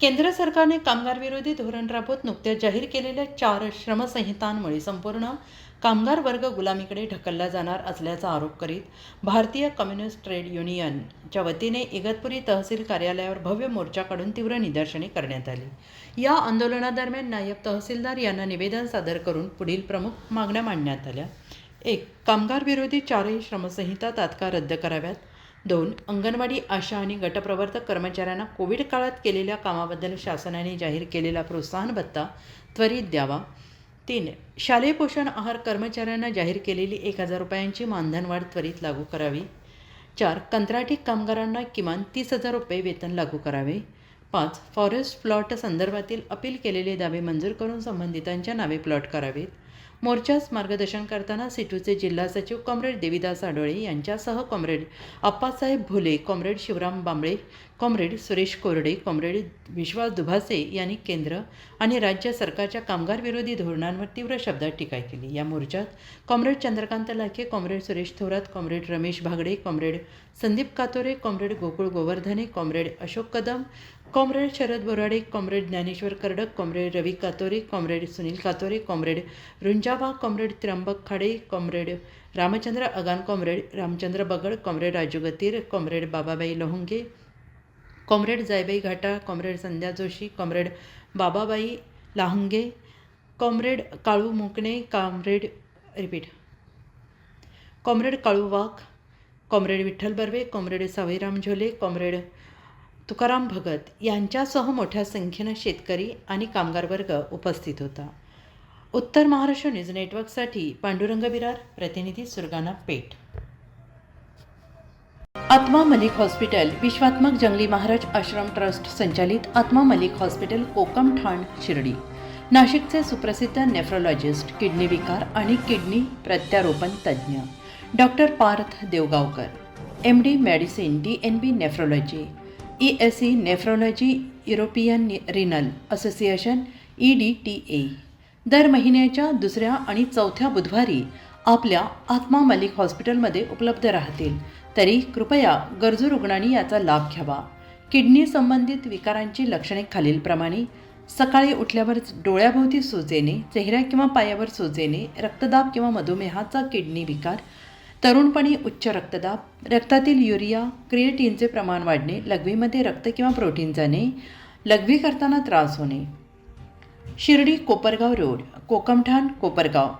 केंद्र सरकारने कामगार विरोधी धोरण राबवत नुकत्याच जाहीर केलेल्या 4 श्रमसंहितांमुळे संपूर्ण कामगार वर्ग गुलामीकडे ढकलला जाणार असल्याचा आरोप करीत भारतीय कम्युनिस्ट ट्रेड युनियनच्या वतीने इगतपुरी तहसील कार्यालयावर भव्य मोर्चा काढून तीव्र निदर्शने करण्यात आली। या आंदोलनादरम्यान नायब तहसीलदार यांना निवेदन सादर करून पुढील प्रमुख मागण्या मांडण्यात आल्या। 1. कामगार विरोधी 4ही श्रमसंहिता तात्काळ रद्द कराव्यात। 2. अंगणवाडी आशा आणि गटप्रवर्तक कर्मचाऱ्यांना कोविड काळात केलेल्या कामाबद्दल शासनाने जाहीर केलेला प्रोत्साहन भत्ता त्वरित द्यावा। 3. शालेय पोषण आहार कर्मचाऱ्यांना जाहीर केलेली 1000 रुपयांची मानधनवाढ त्वरित लागू करावी। 4. कंत्राटी कामगारांना किमान 30,000 रुपये वेतन लागू करावे। 5. फॉरेस्ट प्लॉट संदर्भातील अपील केलेले दावे मंजूर करून संबंधितांच्या नावे प्लॉट करावेत। मोर्चास मार्गदर्शन करताना सिटूचे जिल्हा सचिव कॉम्रेड देवीदास आडोळे यांच्यासह कॉम्रेड आप्पासाहेब भोले, कॉम्रेड शिवराम बांबळे, कॉम्रेड सुरेश कोरडे, कॉम्रेड विश्वास दुभासे यांनी केंद्र आणि राज्य सरकारच्या कामगार विरोधी धोरणांवर तीव्र शब्दात टीका केली। या मोर्चात comrade Chandrakant Lakhe, comrade Suresh Thorat, comrade Ramesh Bhagde, comrade Sandeep Katore, comrade Gokul Govardhane, comrade Ashok Kadam, comrade Sharad Borade, comrade Dnyaneshwar Kardak, comrade Ravi Katore, comrade Sunil Katore, comrade Runjaba, comrade Trimbak Khade, comrade Ramchandra Agan, comrade Ramchandra Bagad, comrade Raju Gatir, comrade Bababai Lohange, comrade Jaibai Ghata, comrade Sandhya Joshi, comrade Bababai Lahange, comrade Kalu मुकणे, comrade Kalu Wagh, comrade Vitthal Barve, comrade सावईराम झोले, कॉम्रेड तुकाराम भगत यांच्यासह मोठ्या संख्येनं शेतकरी आणि कामगार वर्ग उपस्थित होता। उत्तर महाराष्ट्र न्यूज नेटवर्कसाठी पांडुरंग बिरार, प्रतिनिधी सुरगाणा पेठ। आत्मा मलिक हॉस्पिटल विश्वात्मक जंगली महाराज आश्रम ट्रस्ट संचालित आत्मा मलिक हॉस्पिटल कोकम ठाण शिर्डी, नाशिकचे सुप्रसिद्ध नेफ्रोलॉजिस्ट, किडनी विकार आणि किडनी प्रत्यारोपण तज्ज्ञ doctor Parth Devgaonkar, MD medicine, DNB nephrology, ESE nephrology, European renal association EDTA दर महिन्याच्या 2ऱ्या आणि 4थ्या बुधवारी आपल्या आत्मा मलिक हॉस्पिटलमध्ये उपलब्ध राहतील, तरी कृपया गरजू रुग्णांनी याचा लाभ घ्यावा। किडनी संबंधित विकारांची लक्षणे खालीलप्रमाणे: सकाळी उठल्यावर डोळ्याभोवती सूज येणे, चेहऱ्या किंवा पायावर सूज येणे, रक्तदाब किंवा मधुमेहाचा किडनी विकार, तरुणपणी उच्च रक्तदाब, रक्तातील युरिया क्रिएटिनचे प्रमाण वाढणे, लघवीमध्ये रक्त किंवा प्रोटीन जाणे, लघवी करताना त्रास होणे। शिर्डी कोपरगाव रोड, कोकमठाण, कोपरगाव।